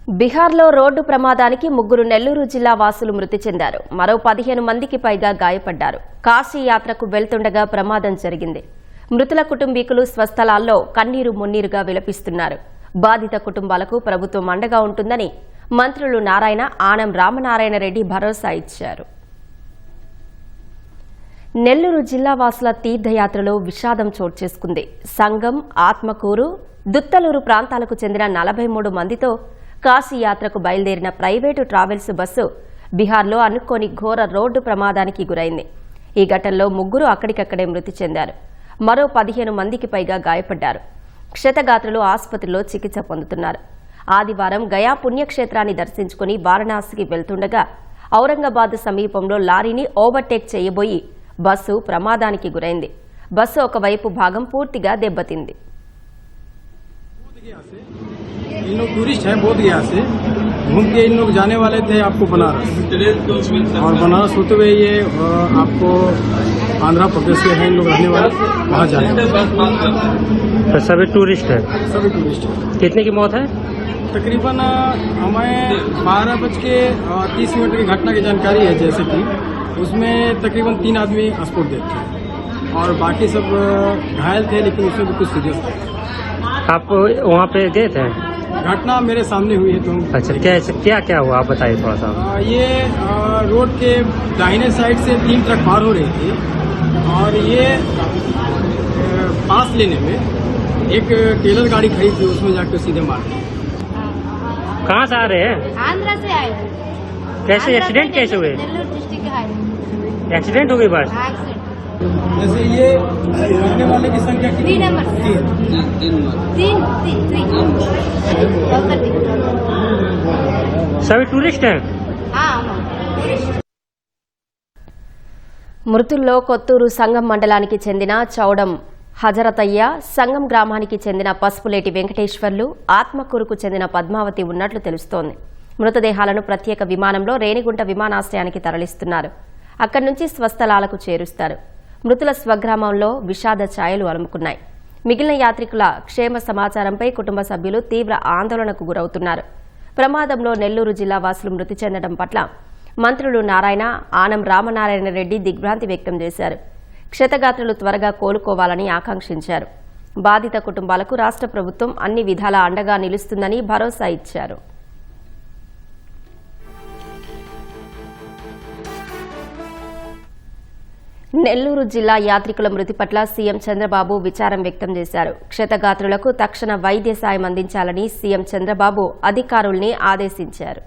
బిహార్లో road ప్రమాదానికి 3 నెల్లూరు జిల్లా వాసులు మృతి చెందారు. మరో 15 మందికి పైగా గాయపడ్డారు. కాశీ యాత్రకు వెళ్తుండగా ప్రమాదం జరిగింది. మృతుల కుటుంబీకులు స్వస్థలాల్లో కన్నీరు మున్నీరుగా విలపిస్తున్నారు. బాధిత కుటుంబాలకు ప్రభుత్వం అండగా ఉంటుందని మంత్రులు నారాయణ, ఆనం రామనారాయణ రెడ్డి భరోసా ఇచ్చారు. నెల్లూరు జిల్లా వాసుల తీర్థయాత్రలో విషాదం చోటు చేసుకుంది. సంగం, ఆత్మకూరు, దుత్తలూరు ప్రాంతాలకు చెందిన 43 మందితో కాశీ యాత్రకు బయలుదేరిన ప్రైవేటు ట్రావెల్స్ బస్సు బీహార్లో అనుకోని ఘోర రోడ్డు ప్రమాదానికి గురైంది. ఈ ఘటనలో 3 అక్కడికక్కడే మృతి చెందారు. మరో 15 మందికి పైగా గాయపడ్డారు. క్షతగాత్రులు ఆసుపత్రిలో చికిత్స పొందుతున్నారు. ఆదివారం గయా పుణ్యక్షేత్రాన్ని దర్శించుకుని వారణాసికి వెళ్తుండగా ఔరంగాబాద్ సమీపంలో లారీని ఓవర్టేక్ చేయబోయి బస్సు ప్రమాదానికి గురైంది. బస్సు ఒకవైపు భాగం పూర్తిగా దెబ్బతింది. इन लोग टूरिस्ट हैं बोध गया से घूम के इन लोग जाने वाले थे आपको बनारस, और बनारस होते हुए ये आपको आंध्र प्रदेश के हैं इन लोग रहने वाले, वहाँ जाने तो सभी टूरिस्ट है। सभी टूरिस्ट है। कितने की मौत है? तकरीबन हमें 12:30 की घटना की जानकारी है, जैसे कि उसमें तकरीबन 3 आदमी स्पॉट डेड थे और बाकी सब घायल थे, लेकिन उसमें भी कुछ सीरियस थे। आप वहाँ पे गए थे? घटना मेरे सामने हुई है। तो अच्छा, क्या क्या हुआ आप बताइए थोड़ा सा। ये रोड के दाहिने साइड से 3 ट्रक पार हो रही थी और ये पास लेने में एक टेलर गाड़ी खड़ी थी, उसमें जाकर सीधे मार दी। कहाँ से आ रहे हैं? आंध्र से आए। कैसे एक्सीडेंट कैसे हुए? नेल्लोर डिस्ट्रिक्ट के हाईवे एक्सीडेंट हो गई बस? एक्सीडेंट। जैसे ये मरने वाले की संख्या 3 नंबर 3 सभी टूरिस्ट हैं? మృతుల్లో కొత్తూరు సంగం మండలానికి చెందిన చౌడం హజరతయ్య, సంగం గ్రామానికి చెందిన పసుపులేటి వెంకటేశ్వర్లు, ఆత్మకూరుకు చెందిన పద్మావతి ఉన్నట్లు తెలుస్తోంది. మృతదేహాలను ప్రత్యేక విమానంలో రేణిగుంట విమానాశ్రయానికి తరలిస్తున్నారు. అక్కడి నుంచి స్వస్థలాలకు చేరుస్తారు. మృతుల స్వగ్రామంలో విషాద ఛాయలు అలుముకున్నాయి. మిగిలిన యాత్రికుల క్షేమ సమాచారంపై కుటుంబ సభ్యులు తీవ్ర ఆందోళనకు గురవుతున్నారు. ప్రమాదంలో నెల్లూరు జిల్లా వాసులు మృతి చెందడం పట్ల మంత్రులు నారాయణ, ఆనం రామనారాయణ రెడ్డి దిగ్భ్రాంతి వ్యక్తం చేశారు. క్షతగాత్రులు త్వరగా కోలుకోవాలని ఆకాంక్షించారు. బాధిత కుటుంబాలకు రాష్ట్ర ప్రభుత్వం అన్ని విధాలా అండగా నిలుస్తుందని భరోసా ఇచ్చారు. నెల్లూరు జిల్లా యాత్రికుల మృతి పట్ల సీఎం చంద్రబాబు విచారం వ్యక్తం చేశారు. క్షతగాత్రులకు తక్షణ వైద్య సాయం అందించాలని సీఎం చంద్రబాబు అధికారుల్ని ఆదేశించారు.